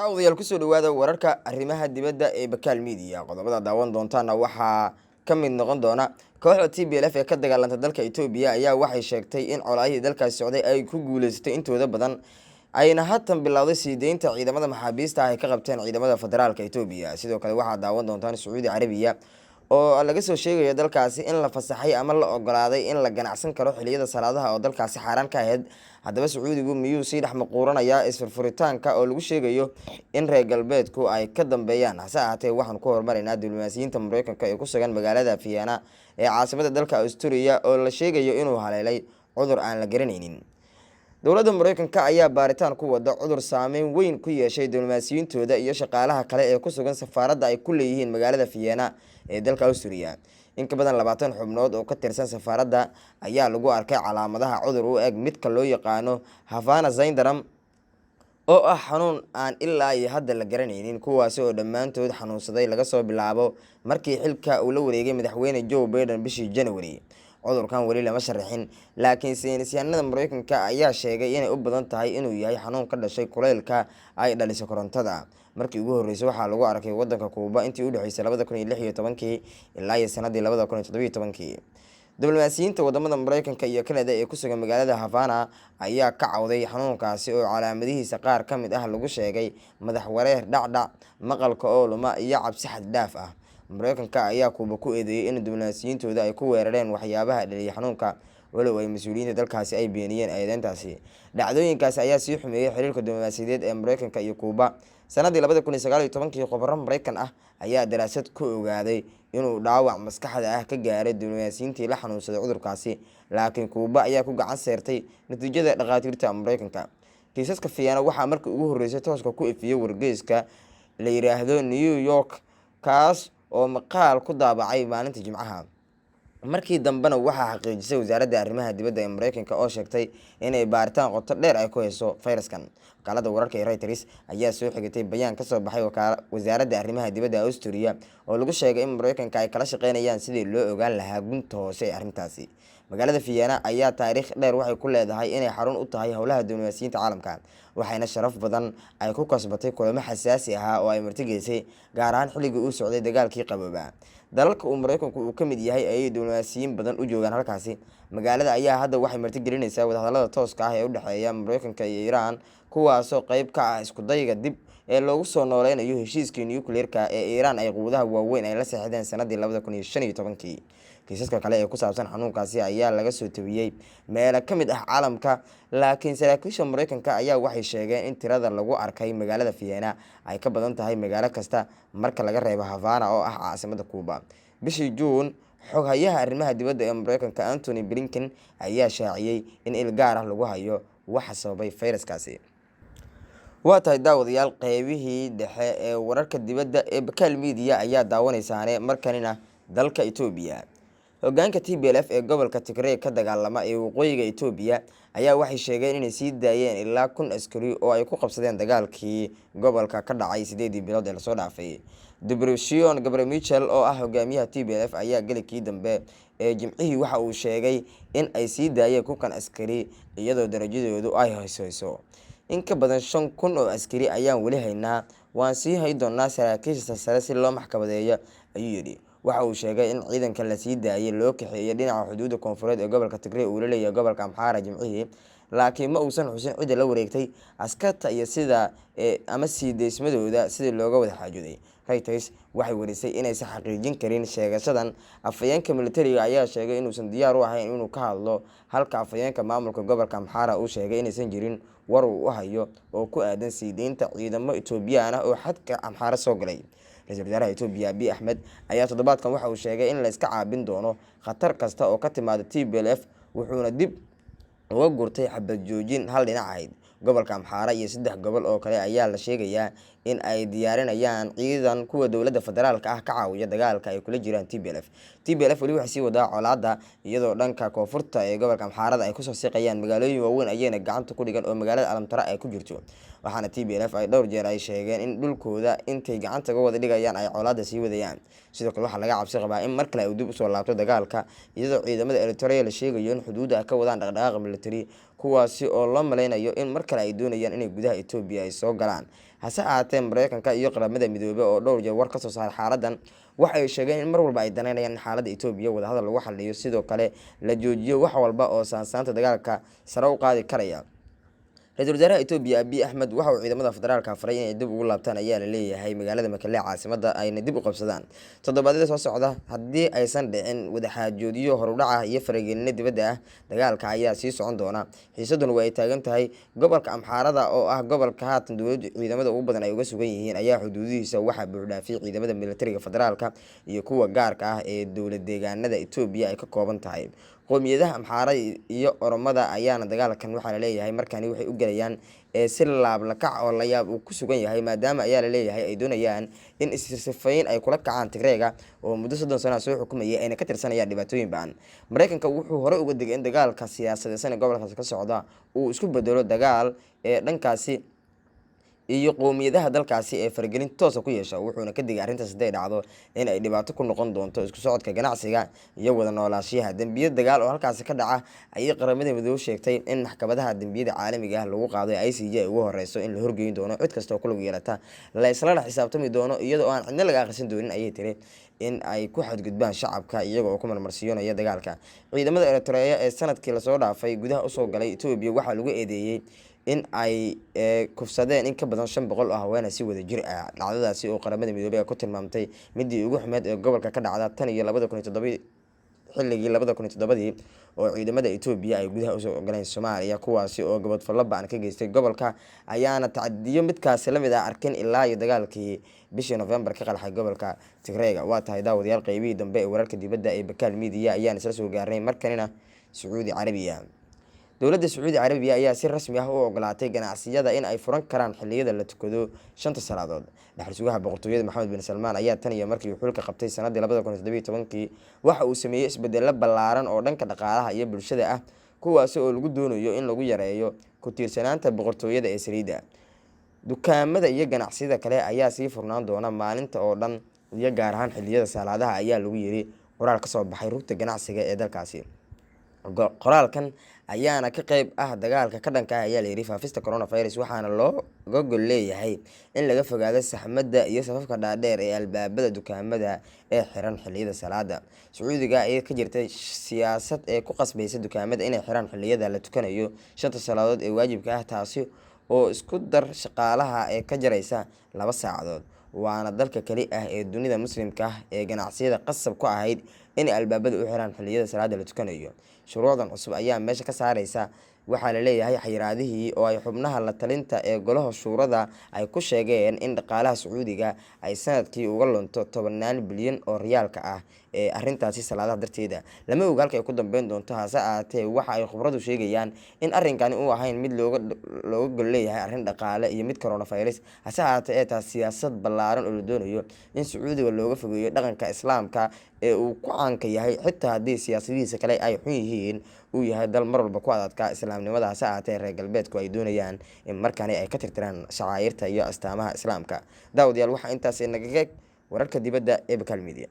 daawadayaal kusoo dhawaada wararka arrimaha dibadda ee Bakaal Media. Qodobada daawan doontaana waxaa ka mid noqon doona kooxda TPLF ee ka dagaalanta dalka Itoobiya ayaa waxay sheegtay in colaadihii dalkaasi socday ay ku guuleysatay intooda badan ayna haatan bilowday sii deynta ciidamada maxaabiista ah ay ka qabteen ciidamada federaalka Itoobiya. Sidoo kale waxaa daawan doontaan Sacuudi Carabiya oo laga soo sheegayo dalkaasi in la fasaxay ama la ogolaaday in la ganacsan karo xilliyada salaadaha oo dalkaasi xaraan ka ahayd. Haddaba Sacuudigu miyuu sii dhex maquuranayaa isfurfuritaanka oo lagu sheegayo in reer galbeedku ay ka dambeeyaan. Hase ahaatee waxaan ku hormaraynaa diblomaasiyiinta Mareykanka ee ku sugan magaalada Vienna ee caasimada dalka Austria oo la sheegayo inuu haleelay cudur aan la garanaynin. Dowladda Mareykanka ayaa baaritaan ku wada cudur saameyn weyn ku yeeshay diblomaasiyiintooda iyo shaqaalaha kale ee ku sugan safaaradda ay ku leeyihiin magaalada Vienna ee dalka Austria. In ka badan 20 xubnood oo ka tirsan safaaradda ayaa lagu arkay calaamadaha cudur u eg midka loo yaqaano Havana syndrome oo ah xanuun aan ilaa iyo hadda la garanaynin, kuwaas oo dhammaantood xanuunsaday laga soo bilaabo markii xilka uu la wareegay madaxweyne Joe Biden bishii January. Cudurkan weli lama sharaxin, laakiin saynisyahanada Mareykanka ayaa sheegay inay u badan tahay inuu yahay xanuun ka dhashay kulaylka ay dhaliso korontada. Markii ugu horeysay waxaa lagu arkay wadanka Kuuba intii u dhaxaysay 2016 ilaa sanadii 2017. Diblomaasiyiinta wadamada Mareykanka iyo Kanada ee ku sugan magaalada Havana ayaa ka cawday xanuunkaasi oo calaamadihiisa qaar ka mid ah lagu sheegay madax wareer, dhacdhac, maqalka oo luma iyo cabsi xad dhaaf ah. Mareykanka ayaa Kuuba ku eedeeyay in diblomaasiyiintooda ay ku weerareen waxyaabaha dhaliyay xanuunka, walow ay mas'uuliyiinta dalkaasi ay beeniyeen eedeyntaasi. Dhacdooyinkaasi ayaa sii xumeeyay xiriirka diblomaasiyadeed ee Mareykanka iyo Kuuba. Sanadii 2019 khubaro Mareykan ah ayaa daraasad ku ogaaday inuu dhaawac maskaxda ah ka gaaray diblomaasiyiintii la xanuunsaday cudurkaasi, laakiin Kuuba ayaa ku gacan saartay natiijada dhaqaatiirta Mareykanka. Kiisaska Vienna waxaa markii ugu horeysay tooska ku ifiyay wargeyska la yiraahdo New York, kaas oo maqaal ku daabacay maalinta Jimcaha. Markii dambena waxaa xaqiijisay wasaaradda arrimaha dibadda ee Mareykanka oo sheegtay inay baaritaan qoto dheer ay ku hayso fayraskan. Wakaalada wararka ee Reuters ayaa soo xigtay bayaan ka soo baxay wasaaradda arrimaha dibadda ee Austria oo lagu sheegay in Mareykanka ay kala shaqeynayaan sidii loo ogaan lahaa gunta hoose ee arrintaasi. Magaalada Vienna ayaa taariikh dheer waxay ku leedahay inay xarun u tahay howlaha diblomaasiyiinta caalamka, waxayna sharaf badan ay ku kasbatay kulamo xasaasi ah oo ay martigelisay, gaar ahaan xilligii uu socday dagaalkii qaboobaa. Dalalka uu Mareykanku uu ka mid yahay ayay diblomaasiyiin badan u joogaan halkaasi. Magaalada ayaa hadda waxay martigelinaysaa wadahadallada tooska ah ee u dhexeeya Mareykanka iyo Iran, kuwaasoo qayb ka ah isku dayga dib ee loogu soo nooleynayo heshiiskii nuclear-ka ee Iran ay quwadaha waaweyn ay la saxiixdeen sanadii 2015. Kiisaska kale ee ku saabsan xanuunkaasi ayaa laga soo tabiyay meelo ka mid ah caalamka, laakiin saraakiisha Mareykanka ayaa waxay sheegeen in tirada lagu arkay magaalada Vienna ay ka badan tahay magaalo kasta marka laga reebo Havana oo ah caasimadda Kuuba. Bishii Juun, xoghayaha arrimaha dibadda ee Mareykanka Antony Blinken ayaa shaaciyay in il gaar ah lagu hayo waxa sababay fayraskaasi. Waa tahay daawadayaal, qaybihii dhexe ee wararka dibadda ee Bakaal Media ayaa daawanaysaane markanina dalka Itoobiya. Hoggaanka TPLF ee gobolka Tigray ka dagaalama ee waqooyiga Itoobiya ayaa waxay sheegeen inay sii daayeen ilaa 1,000 askari oo ay ku qabsadeen dagaalkii gobolka ka dhacay 8 bilood ee lasoo dhaafay. Debretsion Gebremichael oo ah hogaamiyaha TPLF ayaa galikii dambe ee Jimcihii waxa uu sheegay in ay sii daayeen 1,000 askari iyadoo darajadoodu ay hooseyso. In ka badan 5,000 oo askari ayaan weli haynaa, waan sii hay doonaa saraakiisha sare si loo maxkamadeeyo, ayuu yidhi. Waxa uu sheegay in ciidanka la sii daayay loo kaxeeyay dhinaca xuduudda koonfureed ee gobolka Tigray uu la leeyahay gobolka Amhara Jimcihii, laakiin ma uusan xusin cidda la wareegtay askarta iyo sida ama sii deysmadooda sidii looga wada xaajooday. Reuters waxay warisay inaysan xaqiijin karin sheegashadan. Afhayeenka militariga ayaa sheegay inuusan diyaar u ahayn inuu ka hadlo, halka afhayeenka maamulka gobolka Amhara uu sheegay inaysan jirin war uu hayo oo ku aadan sii deynta ciidamo Itoobiyaan ah oo xadka Amhara soo galay. Ra'iisul Wasaaraha Itoobiya Abiy Ahmed ayaa toddobaadkan waxa uu sheegay in la iska caabin doono khatar kasta oo ka timaada TPLF, wuxuuna dib uga gurtay xabad joojin hal dhinac ahayd. Gobolka Amhara iyo 3 gobol oo kale ayaa la sheegayaa in ay diyaarinayaan ciidan kuwa dowladda federaalka ah ka caawiya dagaalka ay kula jiraan TPLF. TPLF weli waxay sii wadaa colaadda iyadoo dhanka koonfurta ee gobolka Amhara ay ku soo siqayaan magaalooyin waaweyn ayayna gacanta ku dhigan oo magaalada Alamtara ay ku jirto. Waxaana TPLF ay dhowr jeer ay sheegeen in dhulkooda intay gacanta uga wada dhigayaan ay colaadda sii wadayaan. Sidoo kale waxaa laga cabsi qabaa in mar kale uu dib u soo laabto dagaalka, iyadoo ciidamada Eritrea la sheegayo in xuduudda ay ka wadaan dhaqdhaqaaq militari, kuwaasi oo la maleynayo in mar kale ay doonayaan inay gudaha Itoobiya ay soo galaan. hase ahaatee Mareykanka iyo qaramada midoobay oo dhowr jeer war ka soo saaray xaaladan waxay sheegeen in mar walba ay daneynayaan in xaaladda Itoobiya wadahadal lagu xalliyo sidoo kale la joojiyo wax walba oo saansaanta dagaalka sare u qaadi karaya. Ra'iisul Wasaaraha Itoobiya Abiy Ahmed waxa uu ciidamada federaalka faray inay dib ugu laabtaan ayaa la leeyahay magaalada Mekelle caasimadda ayna dib u qabsadaan toddobaadyada soo socda haddii aysan dhicin wadaxaajoodyo horudhaca iyo faragelinno dibadda ah. Dagaalka ayaa sii socon doona, xiisaduna way taagan tahay. Gobolka Amxaarada oo ah gobolka haatan dowladda ciidamada ugu badan ay uga sugan yihiin ayaa xuduudihiisa waxaa buuxdhaafiyay ciidamada militariga federaalka iyo kuwa gaarka ah ee dowlad deegaanada Itoobiya ay ka kooban tahay. Qowmiyadaha Amxaara iyo Oromada ayaana dagaalkan waxaa la leeyahay markani waxay u galayaan si laablakac oo la yaab uu ku sugan yahay maadaama ayaa la leeyahay ay doonayaan in isirsifayn ay kula kacaan Tigreega oo muddo 30 sano soo xukumayay ayna ka tirsanayaan dhibaatooyin ba'an. Mareykanka wuxuu hore uga digay in dagaalka siyaasadeed ee gobolkaas ka socda uu isku bedelo dagaal dhankaasi iyo qowmiyadaha dalkaasi ee faragelin toos ah ku yeesha, wuxuuna ka digay arrintaas haday dhacdo in ay dhibaato ku noqon doonto isku socodka ganacsiga iyo wada noolaanshiyaha. Dambiyada dagaal oo halkaasi ka dhaca ayay qaramada midoobay sheegtay in maxkamadaha dambiyada caalamiga ah lagu qaaday ICJ ay ugu horeyso in la horgeyn doono cid kasta oo ku lug yeelata la isla xisaabtami doono iyadoo aan cidna laga akhrisan doonin ayay tiri in ay ku xadgudbaan shacabka iyaga oo ku marmarsiinaya dagaalka. Ciidamada Eritrea ee sanadkii la soo dhaafay gudaha u soo galay Itoobiya waxaa lagu eedeeyay in ay kufsadeen in ka badan 500 oo haween si wada jir ah. Dhacdadaasi oo qaramada midoobay ku tilmaamtay midii ugu xumeed ee gobolka ka dhacda tan iyo 2007 xilligii 2007 oo ciidamada Itoobiya ay gudaha u soo galeen Soomaaliya kuwaasi oo gobol baan ka geystay gobolka ayaana tacadiyo midkaas la mid ah arkin ilaa iyo dagaalkii bishii November ka qalxay gobolka Tigreega. Waa tahay daawadayaal qaybihii dambe ee wararka dibadda ee Bakaal Media ayaan isla soo gaarnay markanina Sacuudi Carabiya. Dowladda Sacuudi Carabiya ayaa si rasmi ah u ogolaatay ganacsiyada in ay furan karaan xilliyada la tukado 5 salaadood. Dhaxal sugaha boqortooyada Maxamed bin Salmaan ayaa tan iyo markii uu xulka qabtay sanadii 2017 waxa uu sameeyay isbeddello ballaaran oo dhanka dhaqaalaha iyo bulshada ah kuwaas oo lagu doonayo in lagu yareeyo ku tiirsanaanta boqortooyada ee saliidda. Dukaamada iyo ganacsiyada kale ayaa sii furnaan doona maalinta oo dhan iyo gaar ahaan xilliyada salaadaha ayaa lagu yiri qoraal ka soo baxay rugta ganacsiga ee dalkaasi. Qoraalkan ayaana ka qayb ah dagaalka ka dhanka ah ayaa la yiri faafista coronavirus waxaana looga gol leeyahay in laga fogaado saxmadda iyo safafka dhaadheer ee albaabada dukaamada ee xiran xilliyada salaada. Sacuudiga ayaa ka jirtay siyaasad ee ku qasbaysa dukaamada inay xiraan xilliyada la tukanayo 5 salaadood ee waajibka ah taasi oo isku dar shaqaalaha ee ka jaraysa 2 saacadood. Waana dalka kali ah ee dunida muslimka ah ee ganacsiyada qasab ku ahayd in albaabada u xiraan xilliyada salaada la tukanayo. Shuruucdan cusub ayaa meesha ka saaraysa waxaa la leeyahay xayiraadihii oo ay xubnaha la talinta ee golaha shuurada ay ku sheegeen in dhaqaalaha Sacuudiga ay sanadkii uga lunto 10 bilyan oo riyaalka ah ee arrintaasi salaadaha darteeda. Lama oga halka ay ku dambeyn doonto hase ahaatee waxa ay khibradu sheegayaan in arrinkani uu ahayn mid looga gol leeyahay arrin dhaqaale iyo mid coronavirus. Hase ahaatee ee taas siyaasad ballaaran oo la doonayo in Sacuudiga looga fogeeyo dhaqanka Islaamka ee uu ku caanka yahay xitaa haddii siyaasadihiisa kale ay xun yihiin uu yahay dal mar walba ku adadka islaamnimada. Hase ahaatee reer galbeedku ay doonayaan in markani ay ka tirtiraan shacairta iyo astaamaha Islaamka. Daawadayaal waxa intaas naga wararka dibadda ee Bakaal Media.